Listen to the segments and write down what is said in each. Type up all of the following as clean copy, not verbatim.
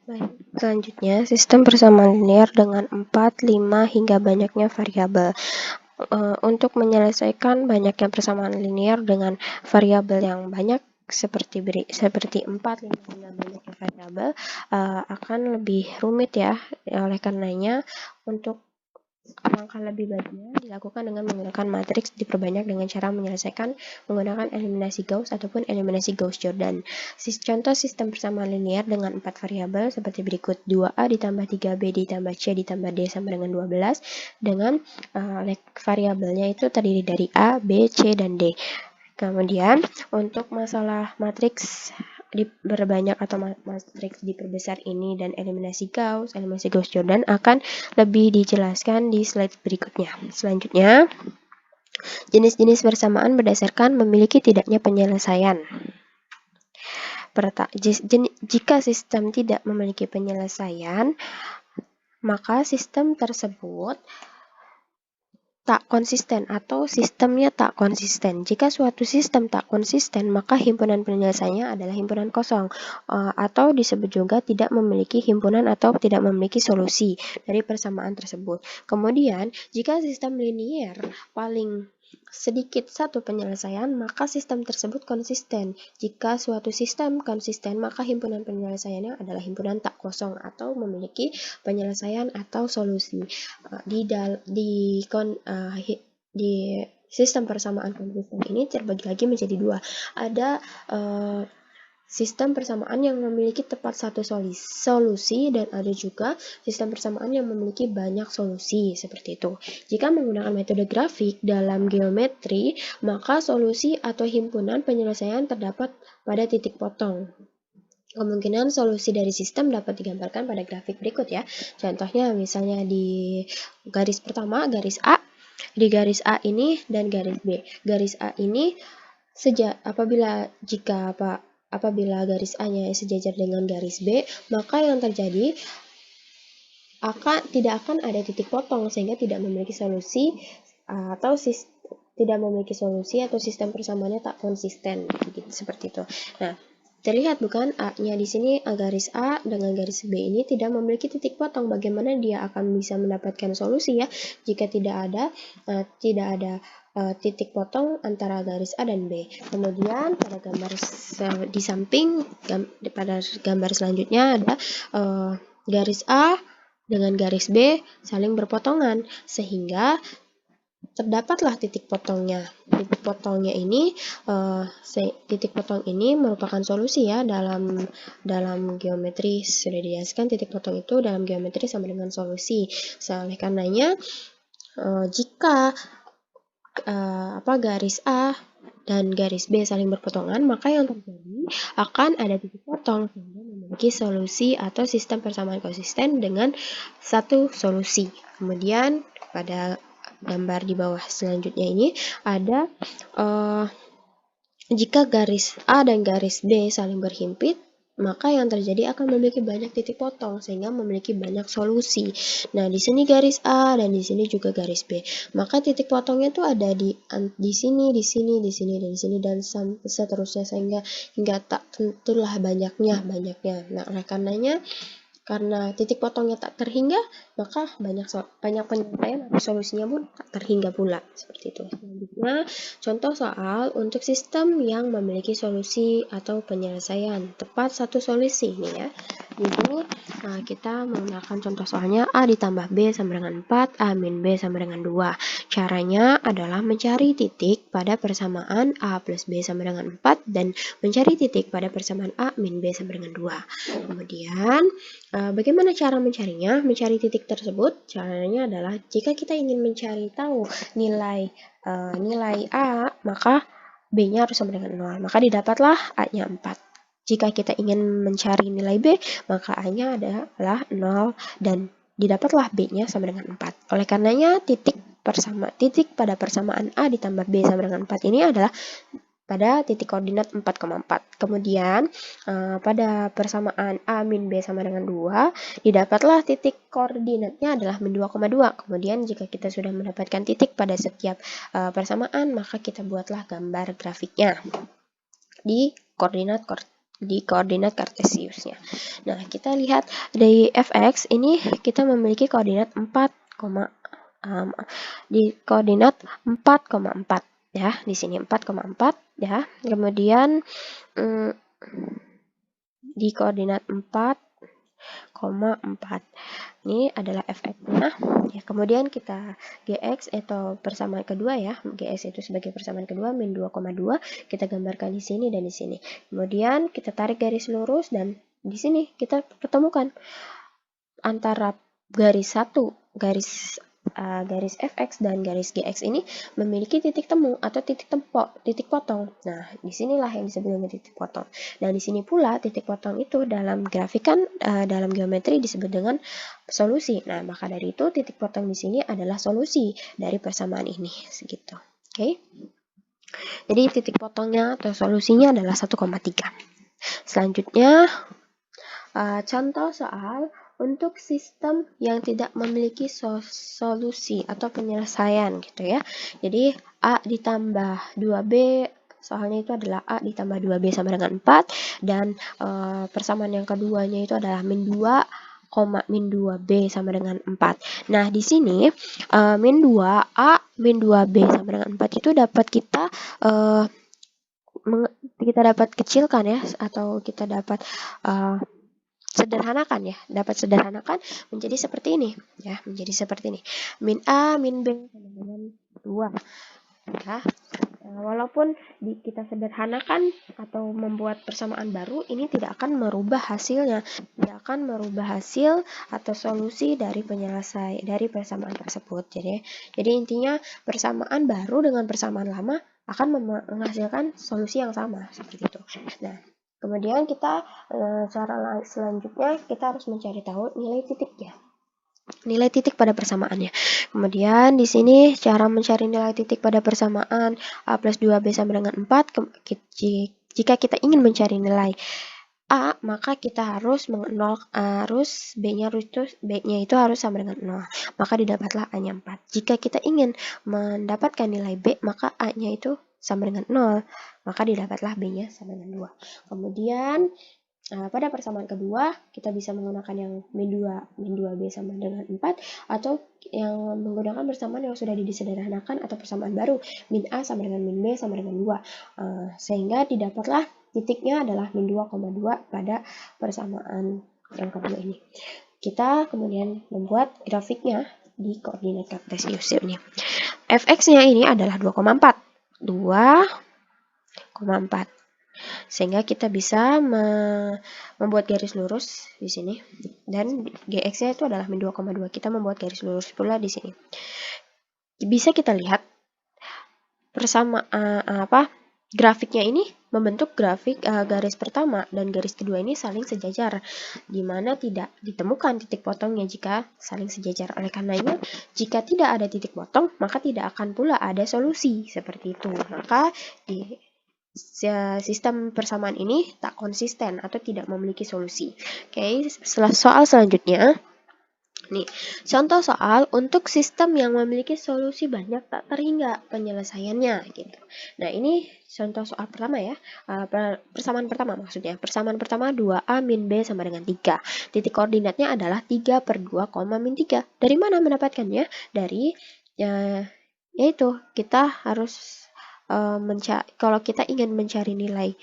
Baik, selanjutnya sistem persamaan linear dengan 4, 5, hingga banyaknya variabel. Untuk menyelesaikan banyaknya persamaan linear dengan variabel yang banyak seperti 4, 5, hingga banyaknya variabel akan lebih rumit ya. Oleh karenanya untuk langkah lebih baiknya dilakukan dengan menggunakan matriks diperbanyak dengan cara menyelesaikan menggunakan eliminasi Gauss ataupun eliminasi Gauss-Jordan. Contoh sistem persamaan linear dengan 4 variabel seperti berikut: 2A ditambah 3B ditambah C ditambah D sama dengan 12 dengan variabelnya itu terdiri dari A, B, C, dan D. Kemudian untuk masalah matriks diperbanyak atau matriks diperbesar ini dan eliminasi Gauss-Jordan akan lebih dijelaskan di slide berikutnya. Selanjutnya, jenis-jenis persamaan berdasarkan memiliki tidaknya penyelesaian. Jika sistem tidak memiliki penyelesaian, maka sistem tersebut tak konsisten atau sistemnya tak konsisten. Jika suatu sistem tak konsisten, maka himpunan penyelesaiannya adalah himpunan kosong, atau disebut juga tidak memiliki himpunan atau tidak memiliki solusi dari persamaan tersebut. Kemudian, jika sistem linier paling sedikit satu penyelesaian, maka sistem tersebut konsisten. Jika suatu sistem konsisten, maka himpunan penyelesaiannya adalah himpunan tak kosong atau memiliki penyelesaian atau solusi. Di sistem persamaan konsisten ini terbagi lagi menjadi dua. Ada sistem persamaan yang memiliki tepat satu solusi dan ada juga sistem persamaan yang memiliki banyak solusi seperti itu. Jika menggunakan metode grafik dalam geometri, maka solusi atau himpunan penyelesaian terdapat pada titik potong. Kemungkinan solusi dari sistem dapat digambarkan pada grafik berikut ya. Contohnya misalnya di garis pertama, garis A, di garis A ini dan garis B. Garis A ini apabila garis A-nya sejajar dengan garis B, maka yang terjadi tidak akan ada titik potong sehingga tidak memiliki solusi atau sistem persamaannya tak konsisten gitu, seperti itu. Nah, terlihat bukan A-nya di sini garis A dengan garis B ini tidak memiliki titik potong. Bagaimana dia akan bisa mendapatkan solusi ya jika tidak ada titik potong antara garis A dan B. Kemudian pada gambar di samping pada gambar selanjutnya ada garis A dengan garis B saling berpotongan sehingga terdapatlah titik potongnya. Titik potong ini merupakan solusi ya dalam geometri. Sudah dijelaskan titik potong itu dalam geometri sama dengan solusi. Oleh karenanya jika garis A dan garis B saling berpotongan, maka yang terjadi akan ada titik potong sehingga memiliki solusi atau sistem persamaan konsisten dengan satu solusi. Kemudian pada gambar di bawah selanjutnya ini ada jika garis A dan garis B saling berhimpit, maka yang terjadi akan memiliki banyak titik potong sehingga memiliki banyak solusi. Nah, di sini garis A dan di sini juga garis B. Maka titik potongnya itu ada di sini, di sini, di sini, dan di sini dan seterusnya sehingga hingga tak tentulah banyaknya. Nah, oleh karenanya karena titik potongnya tak terhingga, maka banyak penyelesaian atau solusinya pun tak terhingga pula. Seperti itu. Selanjutnya, contoh soal untuk sistem yang memiliki solusi atau penyelesaian. Tepat satu solusi ini ya. Di sini kita menggunakan contoh soalnya A ditambah B sama dengan 4, A min B sama dengan 2. Caranya adalah mencari titik pada persamaan A plus B sama dengan 4 dan mencari titik pada persamaan A min B sama dengan 2. Kemudian bagaimana cara mencarinya? Mencari titik tersebut, caranya adalah jika kita ingin mencari tahu nilai A, maka B-nya harus sama dengan 0. Maka didapatlah A-nya 4. Jika kita ingin mencari nilai B, maka A-nya adalah 0 dan didapatlah B-nya sama dengan 4. Oleh karenanya titik pada persamaan A ditambah B sama dengan 4 ini adalah pada titik koordinat 4,4. Kemudian pada persamaan A min B sama dengan 2, didapatlah titik koordinatnya adalah min 2,2. Kemudian jika kita sudah mendapatkan titik pada setiap persamaan, maka kita buatlah gambar grafiknya di koordinat di koordinat kartesiusnya. Nah, kita lihat di fx ini kita memiliki koordinat 4, di koordinat 4,4 ya, di sini 4,4 ya. Kemudian di koordinat 4,4. Ini adalah fx-nya. Ya, kemudian kita gx atau persamaan kedua ya. Gx itu sebagai persamaan kedua min 2,2 kita gambarkan di sini dan di sini. Kemudian kita tarik garis lurus dan di sini kita pertemukan antara garis garis fx dan garis gx ini memiliki titik temu atau titik potong. Nah, disinilah yang disebut dengan titik potong. Nah, di sini pula titik potong itu dalam grafikan dalam geometri disebut dengan solusi. Nah, maka dari itu titik potong di sini adalah solusi dari persamaan ini, segitu. Oke. Jadi titik potongnya atau solusinya adalah 1,3. Selanjutnya contoh soal untuk sistem yang tidak memiliki solusi atau penyelesaian gitu ya. Jadi A ditambah 2B, soalnya itu adalah A ditambah 2B sama dengan 4, dan persamaan yang keduanya itu adalah min 2, min 2B sama dengan 4. Nah, di sini min 2A, min 2B sama dengan 4 itu dapat kita dapat kecilkan ya, atau kita dapat dapat sederhanakan menjadi seperti ini ya, menjadi seperti ini. Min A min B sama dengan 2 ya. Walaupun kita sederhanakan atau membuat persamaan baru, ini tidak akan merubah hasilnya, tidak akan merubah hasil atau solusi dari persamaan tersebut. Jadi intinya persamaan baru dengan persamaan lama akan menghasilkan solusi yang sama seperti itu. Nah, kemudian kita cara selanjutnya kita harus mencari tahu nilai titiknya. Nilai titik pada persamaannya. Kemudian di sini cara mencari nilai titik pada persamaan A plus 2B sama dengan 4. Jika kita ingin mencari nilai A, maka kita harus B-nya itu harus sama dengan 0. Maka didapatlah A-nya 4. Jika kita ingin mendapatkan nilai B, maka A-nya itu sama dengan 0. Maka didapatlah B-nya sama dengan 2. Kemudian pada persamaan kedua, kita bisa menggunakan yang min 2B sama dengan 4, atau yang menggunakan persamaan yang sudah disederhanakan atau persamaan baru, min A sama dengan min B sama dengan 2. Sehingga didapatlah titiknya adalah min 2,2 pada persamaan yang kedua ini. Kita kemudian membuat grafiknya di koordinat kartesius ini. Fx-nya ini adalah 2,4. Sehingga kita bisa membuat garis lurus di sini, dan gx-nya itu adalah min 2,2. Kita membuat garis lurus pula di sini. Bisa kita lihat grafiknya ini membentuk grafik garis pertama dan garis kedua ini saling sejajar, di mana tidak ditemukan titik potongnya jika saling sejajar. Oleh karenanya, jika tidak ada titik potong, maka tidak akan pula ada solusi seperti itu. Maka di sistem persamaan ini tak konsisten atau tidak memiliki solusi. Oke, soal selanjutnya. Nih, contoh soal untuk sistem yang memiliki solusi banyak tak terhingga penyelesaiannya gitu. Nah, ini contoh soal pertama ya. Persamaan pertama maksudnya. Persamaan pertama 2A min B sama dengan 3. Titik koordinatnya adalah 3 per 2, min 3. Dari mana mendapatkannya? Dari yaitu kita harus kalau kita ingin mencari nilai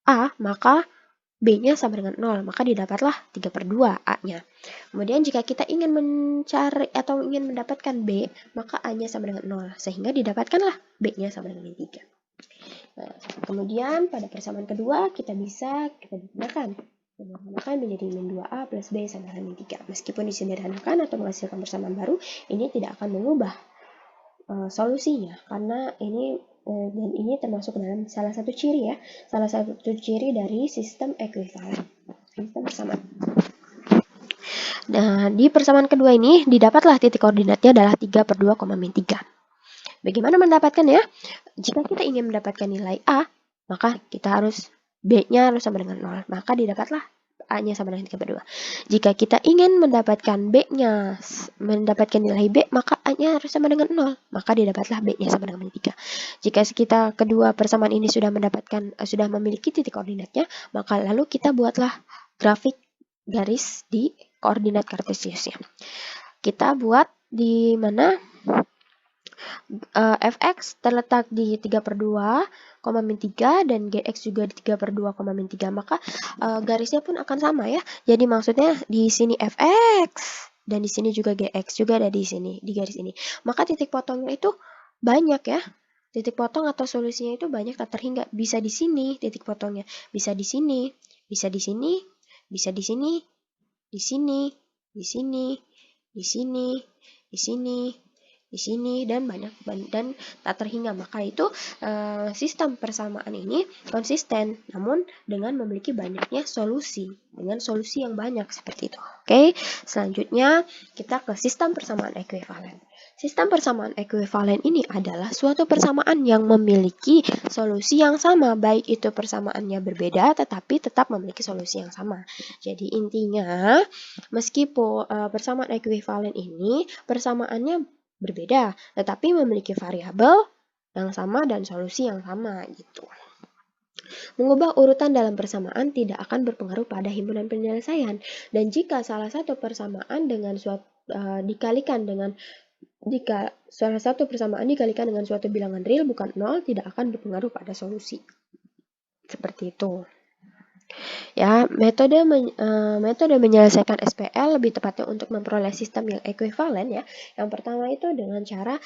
A, maka B-nya sama dengan 0, maka didapatlah 3 per 2 A-nya. Kemudian jika kita ingin mencari atau ingin mendapatkan B, maka A-nya sama dengan 0, sehingga didapatkanlah B-nya sama dengan 3. Nah, kemudian pada persamaan kedua kita gunakan menjadi min 2A plus B sama dengan min 3. Meskipun disederhanakan atau menghasilkan persamaan baru, ini tidak akan mengubah solusinya, karena ini dan ini termasuk dalam salah satu ciri dari sistem ekuivalen, sistem persamaan. Nah, di persamaan kedua ini didapatlah titik koordinatnya adalah 3 per 2, min 3. Bagaimana mendapatkannya? Jika kita ingin mendapatkan nilai A, maka kita harus B-nya harus sama dengan 0, maka didapatlah A-nya sama dengan 3 per 2. Jika kita ingin mendapatkan nilai B, maka A-nya harus sama dengan 0, maka didapatlah B-nya sama dengan 3. Jika kita kedua persamaan ini sudah memiliki titik koordinatnya, maka lalu kita buatlah grafik garis di koordinat kartesiusnya. Kita buat di mana fx terletak di 3/2, min 3, dan gx juga di 3/2, min 3. Maka garisnya pun akan sama ya. Jadi maksudnya di sini fx dan di sini juga gx juga ada di sini, di garis ini. Maka titik potongnya itu banyak ya. Titik potong atau solusinya itu banyak tak terhingga. Bisa di sini titik potongnya, bisa di sini, bisa di sini, bisa di sini, di sini, di sini, di sini, di sini, di sini, dan banyak dan tak terhingga. Maka itu sistem persamaan ini konsisten, namun dengan memiliki banyaknya solusi, dengan solusi yang banyak seperti itu. Oke, selanjutnya kita ke sistem persamaan ekuivalen. Sistem persamaan ekuivalen ini adalah suatu persamaan yang memiliki solusi yang sama, baik itu persamaannya berbeda tetapi tetap memiliki solusi yang sama. Jadi intinya, meskipun persamaan ekuivalen ini persamaannya berbeda, tetapi memiliki variabel yang sama dan solusi yang sama gitu. Mengubah urutan dalam persamaan tidak akan berpengaruh pada himpunan penyelesaian, dan jika salah satu persamaan jika salah satu persamaan dikalikan dengan suatu bilangan real bukan 0, tidak akan berpengaruh pada solusi. Seperti itu. Ya, metode menyelesaikan SPL lebih tepatnya untuk memperoleh sistem yang ekuivalen ya. Yang pertama itu dengan cara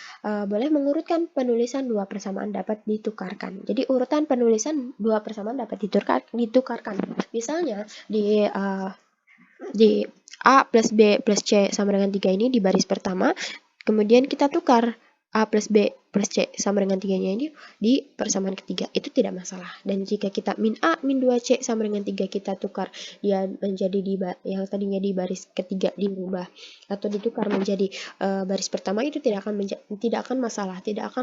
boleh mengurutkan penulisan dua persamaan dapat ditukarkan. Jadi urutan penulisan dua persamaan dapat ditukarkan. Misalnya di A plus B plus C sama dengan 3 ini di baris pertama, kemudian kita tukar A plus B plus C sama dengan 3-nya ini di persamaan ketiga. Itu tidak masalah. Dan jika kita min A min 2C sama dengan 3 kita tukar, dia menjadi yang tadinya di baris ketiga dirubah atau ditukar menjadi baris pertama, itu tidak akan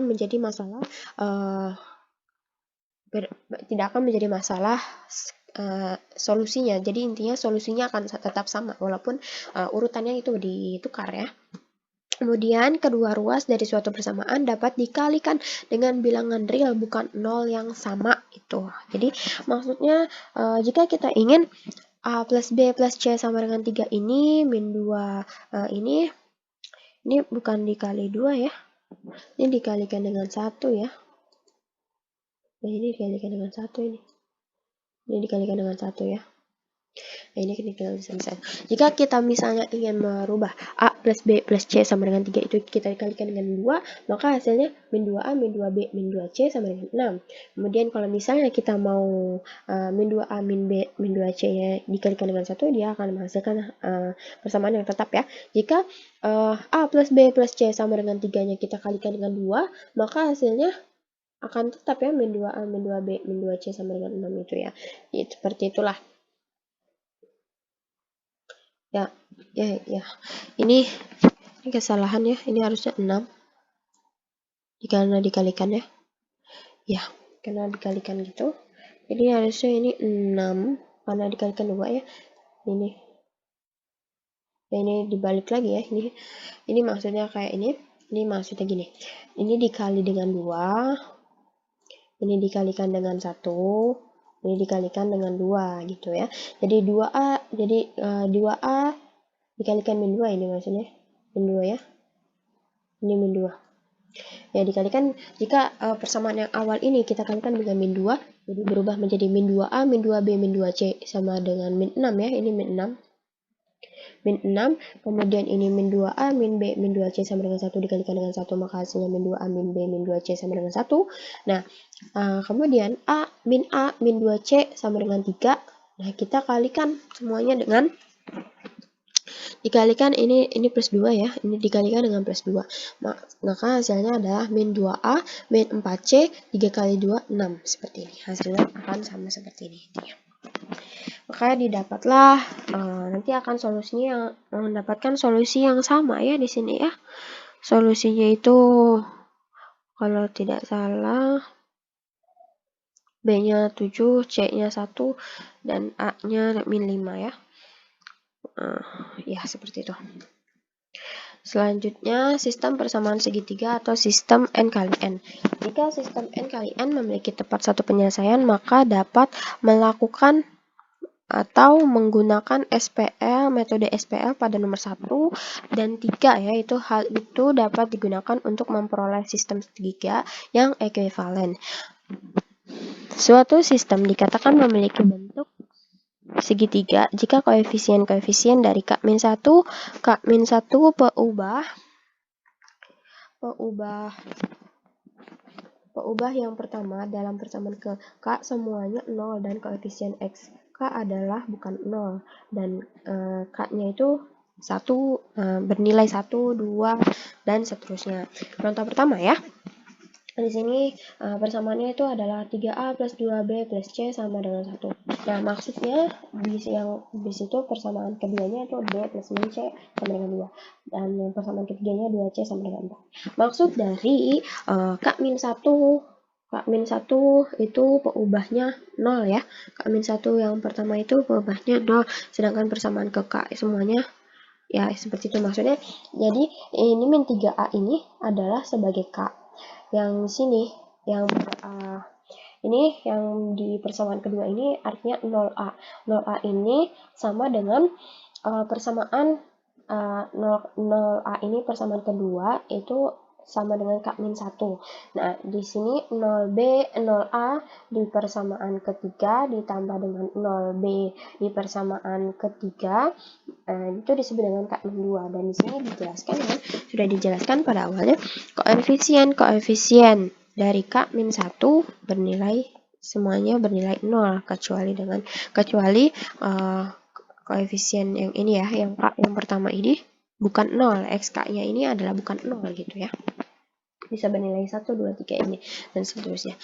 menjadi masalah solusinya. Jadi intinya solusinya akan tetap sama walaupun urutannya itu ditukar ya. Kemudian kedua ruas dari suatu persamaan dapat dikalikan dengan bilangan real bukan 0 yang sama itu. Jadi maksudnya jika kita ingin A plus B plus C sama dengan 3 ini min 2 ini bukan dikali 2 ya. Ini dikalikan dengan 1 ya. Nah, ini dikalikan dengan 1 ini. Ini dikalikan dengan 1 ya. Nah, ini kita bisa. Jika kita misalnya ingin merubah A plus B plus C sama dengan 3 itu kita dikalikan dengan 2, maka hasilnya min 2A, min 2B, min 2C sama dengan 6. Kemudian kalau misalnya kita mau min 2A, min B, min 2C-nya dikalikan dengan 1, dia akan menghasilkan persamaan yang tetap ya. Jika A plus B plus C sama dengan 3-nya kita kalikan dengan 2, maka hasilnya akan tetap ya min 2A, min 2B, min 2C sama dengan 6 itu ya. Jadi, seperti itulah. Ya. Ini kesalahan ya. Ini harusnya 6. Karena dikalikan ya. Ya, karena dikalikan gitu. Jadi harusnya ini 6 karena dikalikan 2 ya. Ini. Ya, ini dibalik lagi ya. Ini maksudnya kayak ini. Ini maksudnya gini. Ini dikali dengan 2. Ini dikalikan dengan 1. Ini dikalikan dengan 2 gitu ya. Jadi 2A dikalikan min 2 ini maksudnya. Min 2 ya. Ini min 2. Ya, dikalikan jika persamaan yang awal ini kita kalikan dengan min 2, jadi berubah menjadi min 2A, min 2B, min 2C sama dengan min 6 ya. Ini min 6. Min 6, kemudian ini min 2A, min B, min 2C sama dengan 1 dikalikan dengan 1, maka hasilnya min 2A, min B, min 2C sama dengan 1. Nah, kemudian min 2C sama dengan 3. Nah, kita kalikan semuanya dengan dikalikan ini plus 2 ya. Ini dikalikan dengan plus 2. Maka hasilnya adalah min 2A, min 4C, 3 kali 2, 6. Seperti ini. Hasilnya akan sama seperti ini. Maka didapatlah nanti akan solusinya yang mendapatkan solusi yang sama ya di sini ya. Solusinya itu kalau tidak salah B-nya 7, C-nya 1, dan A-nya min 5 ya. Ya, seperti itu. Selanjutnya, sistem persamaan segitiga atau sistem N kali N. Jika sistem N kali N memiliki tepat satu penyelesaian, maka dapat melakukan atau menggunakan SPL, metode SPL pada nomor 1 dan 3, yaitu hal itu dapat digunakan untuk memperoleh sistem segitiga yang ekuivalen. Suatu sistem dikatakan memiliki bentuk segitiga jika koefisien-koefisien dari K-1, K-1 peubah yang pertama dalam persamaan ke K semuanya 0 dan koefisien X K adalah bukan 0 dan K-nya itu 1 bernilai 1, 2 dan seterusnya. Contoh pertama ya. Di sini persamaannya itu adalah 3A plus 2B plus C sama dengan 1. Nah, maksudnya di situ persamaan keduanya itu B plus min C sama dengan 2. Dan yang persamaan ketiganya 2C sama dengan 4. Maksud dari K-1 itu peubahnya 0 ya. K-1 yang pertama itu peubahnya 0, sedangkan persamaan ke K semuanya ya seperti itu maksudnya. Jadi ini min 3A ini adalah sebagai K. Yang sini ini yang di persamaan kedua ini artinya 0A. 0A ini sama dengan persamaan 0A ini persamaan kedua itu sama dengan K-1. Nah, di sini 0B, 0A di persamaan ketiga ditambah dengan 0B di persamaan ketiga itu disebut dengan K-2. Dan di sini dijelaskan ya, sudah dijelaskan pada awalnya koefisien dari K-1 bernilai semuanya bernilai 0 kecuali koefisien yang ini ya, yang K yang pertama ini bukan 0, XK-nya ini adalah bukan 0 gitu ya. Bisa bernilai 1, 2, 3 ini dan seterusnya.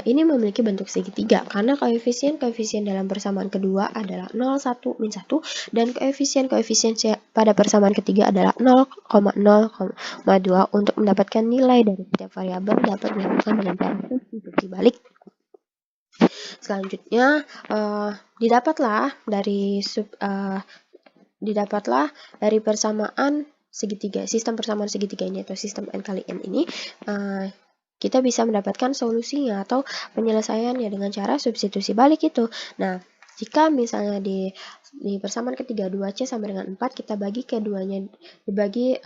Ini memiliki bentuk segitiga karena koefisien dalam persamaan kedua adalah 0, 1, min 1 dan koefisien pada persamaan ketiga adalah 0,0,2. Untuk mendapatkan nilai dari setiap variabel dapat dilakukan dengan cara substitusi balik. Selanjutnya didapatlah dari persamaan segitiga, sistem persamaan segitiga ini atau sistem N kali N ini kita bisa mendapatkan solusinya atau penyelesaiannya dengan cara substitusi balik itu. Nah, jika misalnya di persamaan ketiga 2C sama dengan 4, kita bagi keduanya, dibagi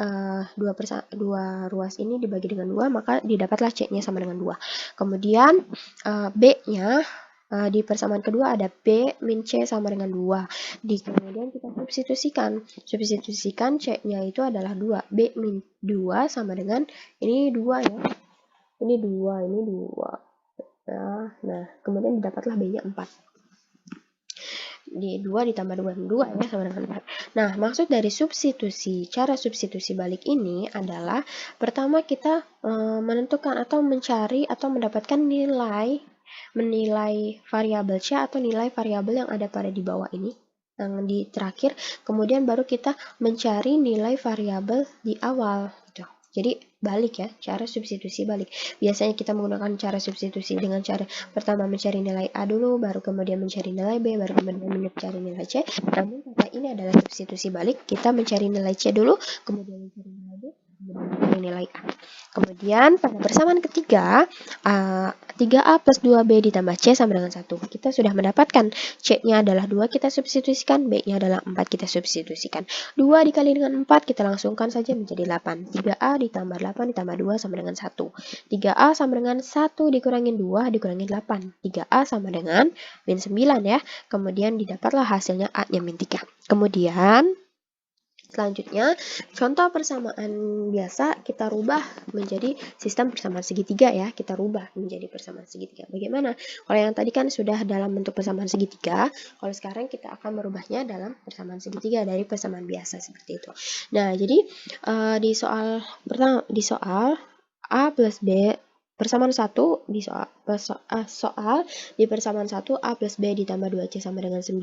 dua ruas ini dibagi dengan 2, maka didapatlah C-nya sama dengan 2. Kemudian B-nya di persamaan kedua ada B min C sama dengan 2. Kemudian kita substitusikan C-nya itu adalah 2. B min 2 sama dengan ini 2 ya. Ini 2, ini 2. Nah, kemudian didapatlah B-nya 4. Di 2 ditambah 2 ya sama dengan 4. Nah, maksud dari cara substitusi balik ini adalah pertama kita menentukan atau mencari atau mendapatkan menilai variabel C atau nilai variabel yang ada pada di bawah ini yang di terakhir, kemudian baru kita mencari nilai variabel di awal gitu. Jadi balik ya, cara substitusi balik. Biasanya kita menggunakan cara substitusi dengan cara pertama mencari nilai A dulu, baru kemudian mencari nilai B, baru kemudian mencari nilai C. Namun karena ini adalah substitusi balik, kita mencari nilai C dulu, kemudian mencari nilai B, kemudian mencari nilai A. Kemudian pada persamaan ketiga 3A plus 2B ditambah C sama dengan 1. Kita sudah mendapatkan C-nya adalah 2, kita substitusikan, B-nya adalah 4, kita substitusikan. 2 dikali dengan 4, kita langsungkan saja menjadi 8. 3A ditambah 8 ditambah 2 sama dengan 1. 3A sama dengan 1 dikurangin 2 dikurangin 8. 3A sama dengan min 9 ya. Kemudian didapatlah hasilnya A-nya min 3. Kemudian selanjutnya, contoh persamaan biasa kita rubah menjadi sistem persamaan segitiga ya. Kita rubah menjadi persamaan segitiga. Bagaimana? Kalau yang tadi kan sudah dalam bentuk persamaan segitiga, kalau sekarang kita akan merubahnya dalam persamaan segitiga dari persamaan biasa seperti itu. Nah, jadi di soal A plus B persamaan 1 di soal di persamaan 1 A plus B ditambah 2C sama dengan 9.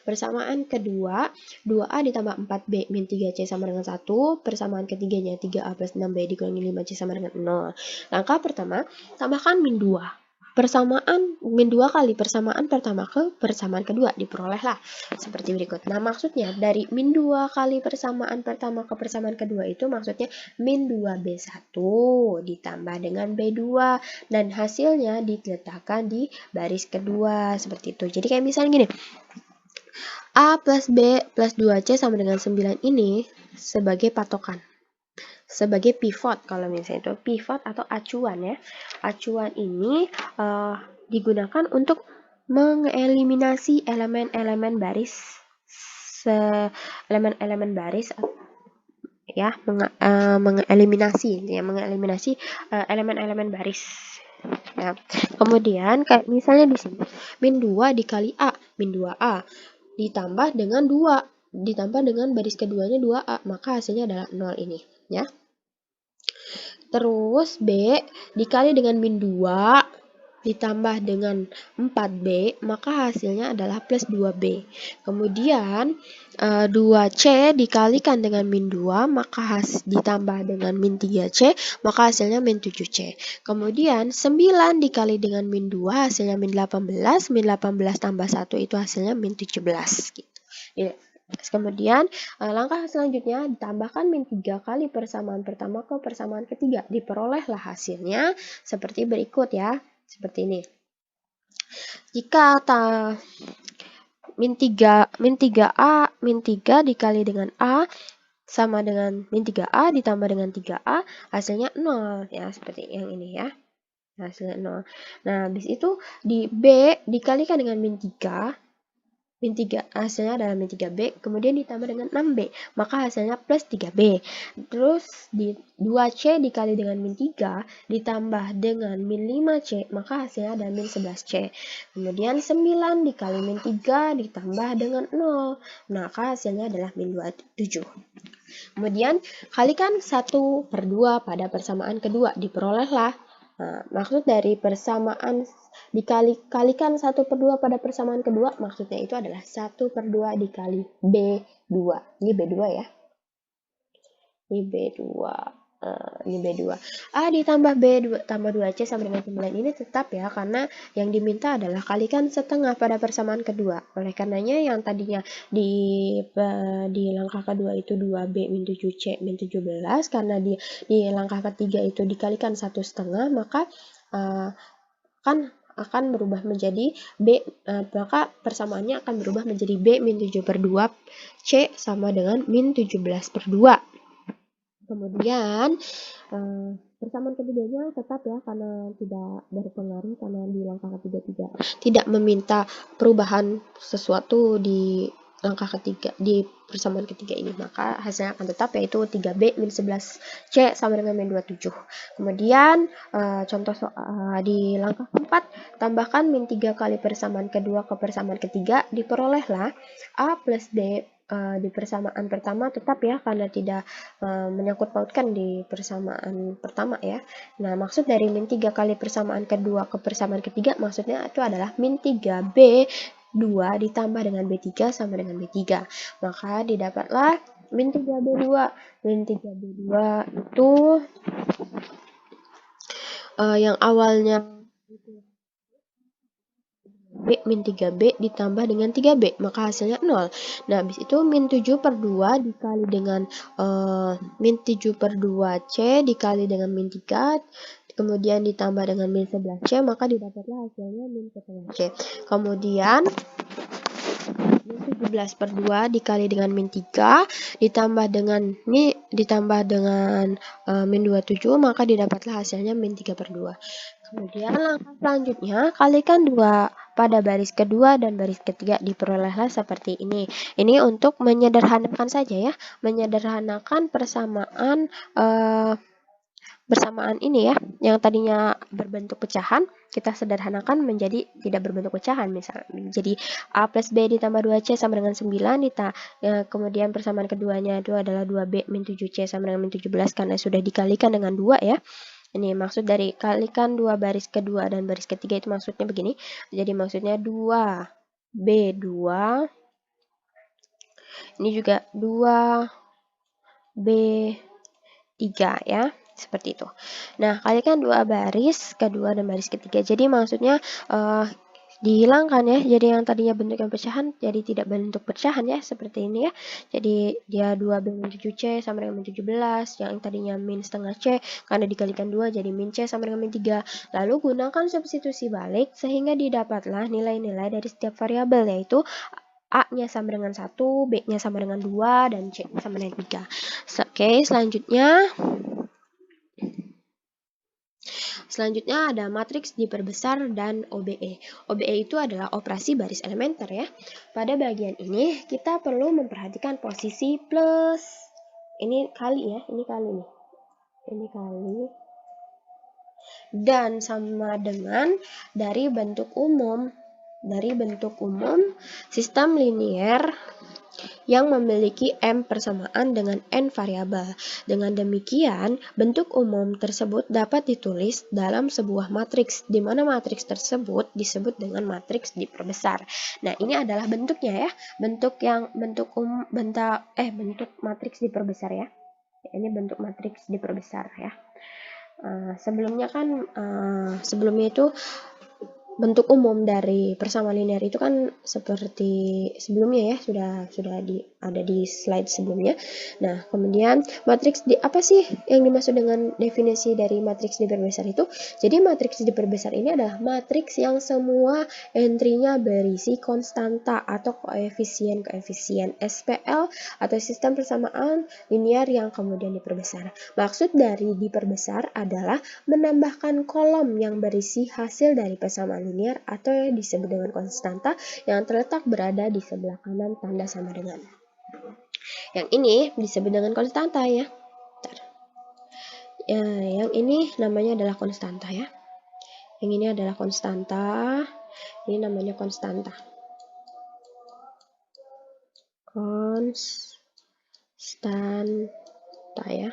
Persamaan kedua 2A ditambah 4B min 3C sama dengan 1. Persamaan ketiganya 3A plus 6B dikurangi 5C sama dengan 0. Langkah pertama, tambahkan min 2. persamaan min 2 kali persamaan pertama ke persamaan kedua diperolehlah seperti berikut. Nah, maksudnya dari min 2 kali persamaan pertama ke persamaan kedua itu maksudnya min 2B1 ditambah dengan B2 dan hasilnya diletakkan di baris kedua seperti itu. Jadi kayak misalnya gini, A plus B plus 2C sama dengan 9 ini sebagai patokan, sebagai pivot. Kalau misalnya itu pivot atau acuan ya. Acuan ini digunakan untuk mengeliminasi elemen-elemen baris ya, mengeliminasi elemen-elemen baris ya. Kemudian kayak misalnya di sini min 2 dikali A, min 2A ditambah dengan 2 ditambah dengan baris keduanya 2A, maka hasilnya adalah 0 ini ya. Terus B dikali dengan min 2 ditambah dengan 4B, maka hasilnya adalah plus 2B. Kemudian 2C dikalikan dengan min 2, maka ditambah dengan min 3C, maka hasilnya min 7C. Kemudian 9 dikali dengan min 2, hasilnya min 18, min 18 tambah 1 itu hasilnya min 17. Gitu. Ya. Kemudian langkah selanjutnya ditambahkan min 3 kali persamaan pertama ke persamaan ketiga. Diperolehlah hasilnya seperti berikut ya. Seperti ini. Jika min 3A min 3 dikali dengan A sama dengan min 3A ditambah dengan 3A, hasilnya 0 ya, seperti yang ini ya. Hasilnya 0. Nah, habis itu di B dikalikan dengan min 3 hasilnya adalah min 3B, kemudian ditambah dengan 6B, maka hasilnya plus 3B. Terus di 2C dikali dengan min 3 ditambah dengan min 5C, maka hasilnya adalah min 11C. Kemudian 9 dikali min 3 ditambah dengan 0, maka hasilnya adalah min 27. Kemudian kalikan 1/2 pada persamaan kedua, diperolehlah. Nah, maksud dari persamaan dikalikan 1/2 pada persamaan kedua, maksudnya itu adalah 1/2 dikali B2. Ini B2 ya. Ini B2. Ini B2. A ditambah B2 tambah 2C sama dengan 9 ini tetap ya, karena yang diminta adalah kalikan setengah pada persamaan kedua. Oleh karenanya yang tadinya di langkah kedua itu 2B min 7C min 17, karena di langkah ketiga itu dikalikan 1/2, maka akan berubah menjadi B, maka persamaannya akan berubah menjadi B min 7/2 C sama dengan min 17/2. Kemudian persamaan ketiganya tetap ya, karena tidak berpengaruh, karena di langkah ketiga tidak meminta perubahan sesuatu di langkah ketiga, di persamaan ketiga ini, maka hasilnya akan tetap, yaitu 3B min 11C sama dengan min 27. Kemudian contoh di langkah keempat, tambahkan min 3 kali persamaan kedua ke persamaan ketiga, diperolehlah A plus B di persamaan pertama tetap ya, karena tidak menyangkut pautkan di persamaan pertama ya. Nah, maksud dari min 3 kali persamaan kedua ke persamaan ketiga, maksudnya itu adalah min 3B2 ditambah dengan B3 sama dengan B3. Maka didapatlah min 3B2. Min 3B2 itu yang awalnya B min 3B ditambah dengan 3B, maka hasilnya 0. Nah, habis itu min 7/2 dikali dengan min 7/2C dikali dengan min 3, kemudian ditambah dengan min 11C, maka didapatlah hasilnya min 1/C. Kemudian min 17/2 dikali dengan min 3 ditambah dengan min 27, maka didapatlah hasilnya min 3/2. Kemudian langkah selanjutnya, kalikan 2 pada baris kedua dan baris ketiga, diperolehlah seperti ini. Ini untuk menyederhanakan saja ya, menyederhanakan persamaan bersamaan ini ya, yang tadinya berbentuk pecahan, kita sederhanakan menjadi tidak berbentuk pecahan, misalnya jadi A plus B ditambah 2C sama dengan 9, kemudian persamaan keduanya itu adalah 2B min 7C sama dengan min 17, karena sudah dikalikan dengan 2 ya. Ini maksud dari kalikan 2 baris kedua dan baris ketiga itu maksudnya begini. Jadi maksudnya 2B2, ini juga 2B3 ya. seperti itu. Nah, kalikan dua baris kedua dan baris ketiga. Jadi maksudnya dihilangkan ya, jadi yang tadinya bentuknya pecahan jadi tidak bentuk pecahan ya, seperti ini ya. Jadi dia 2B min 7C sama dengan min 17, yang tadinya min setengah C karena dikalikan 2 jadi min C sama dengan min 3. Lalu gunakan substitusi balik sehingga didapatlah nilai-nilai dari setiap variabel, yaitu A-nya sama dengan 1, B-nya sama dengan 2, dan C-nya sama dengan 3. Oke, Selanjutnya ada matriks diperbesar dan OBE. OBE itu adalah operasi baris elementer ya. Pada bagian ini kita perlu memperhatikan posisi plus. Ini kali ya, ini kali nih. Ini kali. Dan sama dengan dari bentuk umum. Sistem linier yang memiliki M persamaan dengan N variabel. Dengan demikian, bentuk umum tersebut dapat ditulis dalam sebuah matriks, di mana matriks tersebut disebut dengan matriks diperbesar. Nah, ini adalah bentuknya ya, bentuk matriks diperbesar ya. Ini bentuk matriks diperbesar ya. Sebelumnya itu bentuk umum dari persamaan linear itu kan seperti sebelumnya ya, sudah ada di slide sebelumnya. Nah, kemudian matriks apa sih yang dimaksud dengan definisi dari matriks diperbesar itu? Jadi matriks diperbesar ini adalah matriks yang semua entry-nya berisi konstanta atau koefisien SPL atau sistem persamaan linear yang kemudian diperbesar. Maksud dari diperbesar adalah menambahkan kolom yang berisi hasil dari persamaan linear atau yang disebut dengan konstanta yang terletak berada di sebelah kanan tanda sama dengan. Yang ini disebut dengan konstanta ya. Yang ini namanya adalah konstanta ya. Yang ini adalah konstanta. Ini namanya konstanta. Konstanta ya.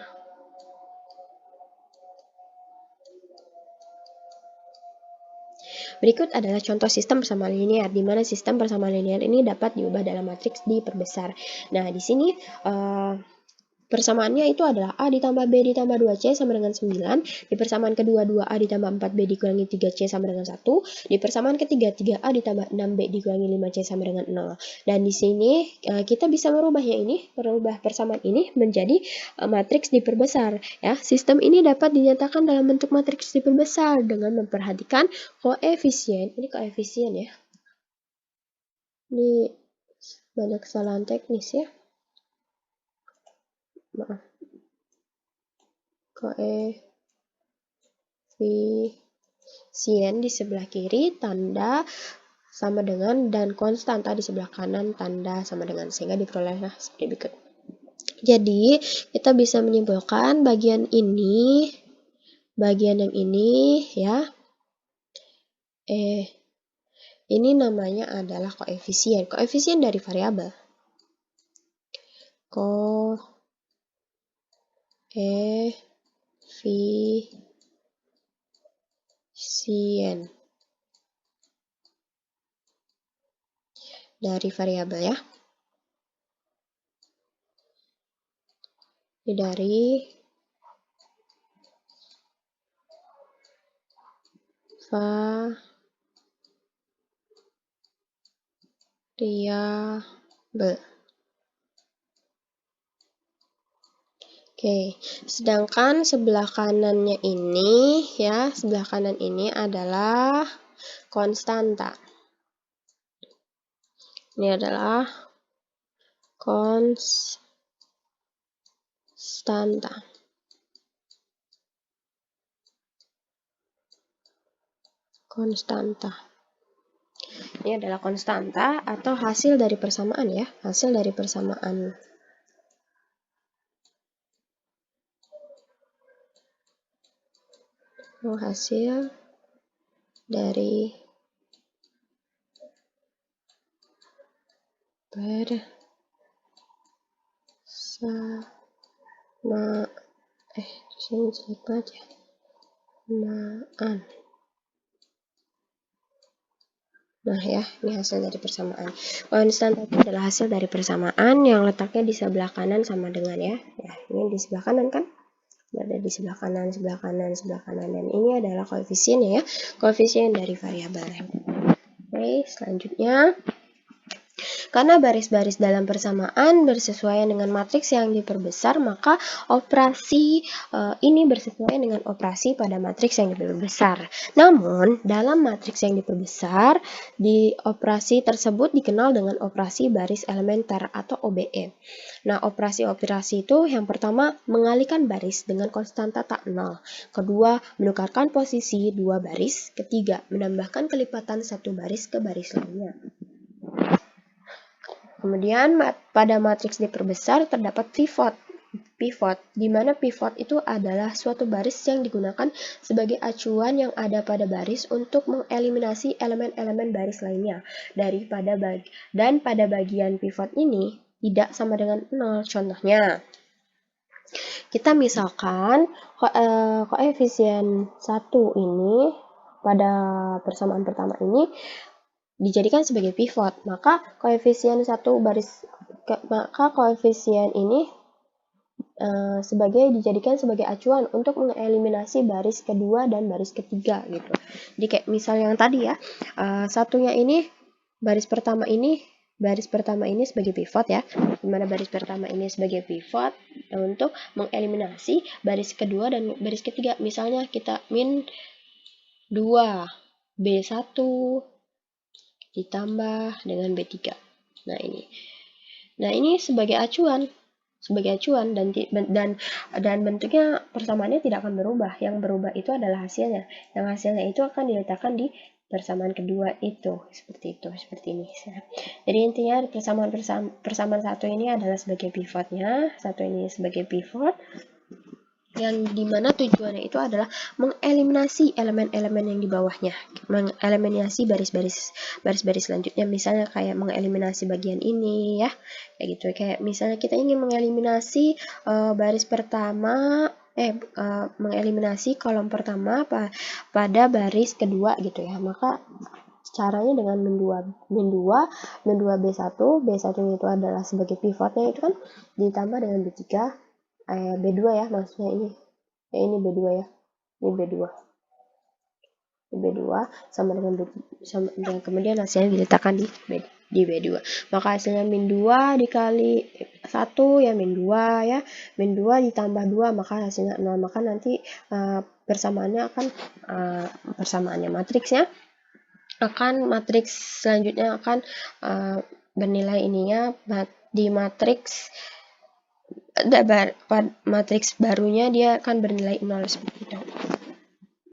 Berikut adalah contoh sistem persamaan linear, di mana sistem persamaan linear ini dapat diubah dalam matriks diperbesar. Nah, di sini persamaannya itu adalah A ditambah B ditambah 2C sama dengan 9. Di persamaan kedua 2A ditambah 4B dikurangi 3C sama dengan 1. Di persamaan ketiga 3A ditambah 6B dikurangi 5C sama dengan 0. Dan di sini kita bisa merubah persamaan ini menjadi matriks diperbesar ya. Sistem ini dapat dinyatakan dalam bentuk matriks diperbesar dengan memperhatikan koefisien. Ini koefisien ya. Ini banyak kesalahan teknis ya. Maaf. Koefisien di sebelah kiri tanda sama dengan dan konstanta di sebelah kanan tanda sama dengan, sehingga diperolehlah seperti berikut. Jadi kita bisa menyimpulkan bagian yang ini ya, ini namanya adalah koefisien dari variabel. Koefisien dari variabel ya. Ini dari variabel. Oke, sedangkan sebelah kanannya ini ya, sebelah kanan ini adalah konstanta. Ini adalah konstanta. Ini adalah konstanta atau hasil dari persamaan ya, hasil dari persamaan. Hasil dari persamaan. Nah ya, ini hasil dari persamaan. Konstanta itu adalah hasil dari persamaan yang letaknya di sebelah kanan sama dengan ya. Ya, ini di sebelah kanan kan? Berada di sebelah kanan, sebelah kanan, sebelah kanan. Dan ini adalah koefisiennya ya, koefisien dari variabel. Oke, selanjutnya. Karena baris-baris dalam persamaan bersesuaian dengan matriks yang diperbesar, maka operasi ini bersesuaian dengan operasi pada matriks yang diperbesar. Namun, dalam matriks yang diperbesar, di operasi tersebut dikenal dengan operasi baris elementer atau OBE. Nah, operasi-operasi itu yang pertama mengalihkan baris dengan konstanta tak nol. Kedua, menukarkan posisi dua baris. Ketiga, menambahkan kelipatan satu baris ke baris lainnya. Kemudian pada matriks diperbesar terdapat pivot. Pivot, di mana pivot itu adalah suatu baris yang digunakan sebagai acuan yang ada pada baris untuk mengeliminasi elemen-elemen baris lainnya dan pada bagian pivot ini tidak sama dengan 0. Contohnya, kita misalkan koefisien 1 ini pada persamaan pertama ini dijadikan sebagai pivot, maka koefisien ini dijadikan sebagai acuan untuk mengeliminasi baris kedua dan baris ketiga gitu. Jadi kayak misal yang tadi ya, satunya ini baris pertama ini sebagai pivot ya, dimana baris pertama ini sebagai pivot untuk mengeliminasi baris kedua dan baris ketiga. Misalnya kita min 2 B1 ditambah dengan B3. Nah, ini sebagai acuan dan bentuknya persamaannya tidak akan berubah. Yang berubah itu adalah hasilnya. Yang hasilnya itu akan diletakkan di persamaan kedua itu, seperti ini. Jadi intinya persamaan satu ini adalah sebagai pivotnya, satu ini sebagai pivot, yang dimana tujuannya itu adalah mengeliminasi elemen-elemen yang di bawahnya, mengeliminasi baris-baris selanjutnya, misalnya kayak mengeliminasi bagian ini ya, kayak gitu. Kayak misalnya kita ingin mengeliminasi baris pertama, mengeliminasi kolom pertama pada baris kedua gitu ya, maka caranya dengan min 2 B1 itu adalah sebagai pivotnya itu kan ditambah dengan B3 B2 ya, maksudnya ini B2 ya, ini B2 sama dengan dan kemudian hasilnya diletakkan di B2, maka hasilnya min 2 dikali 1 ya min 2 ya, min 2 ditambah 2 maka hasilnya 0, maka nanti persamaannya matriksnya akan matriks selanjutnya akan bernilai ininya di matriks barunya dia akan bernilai 0 seperti itu.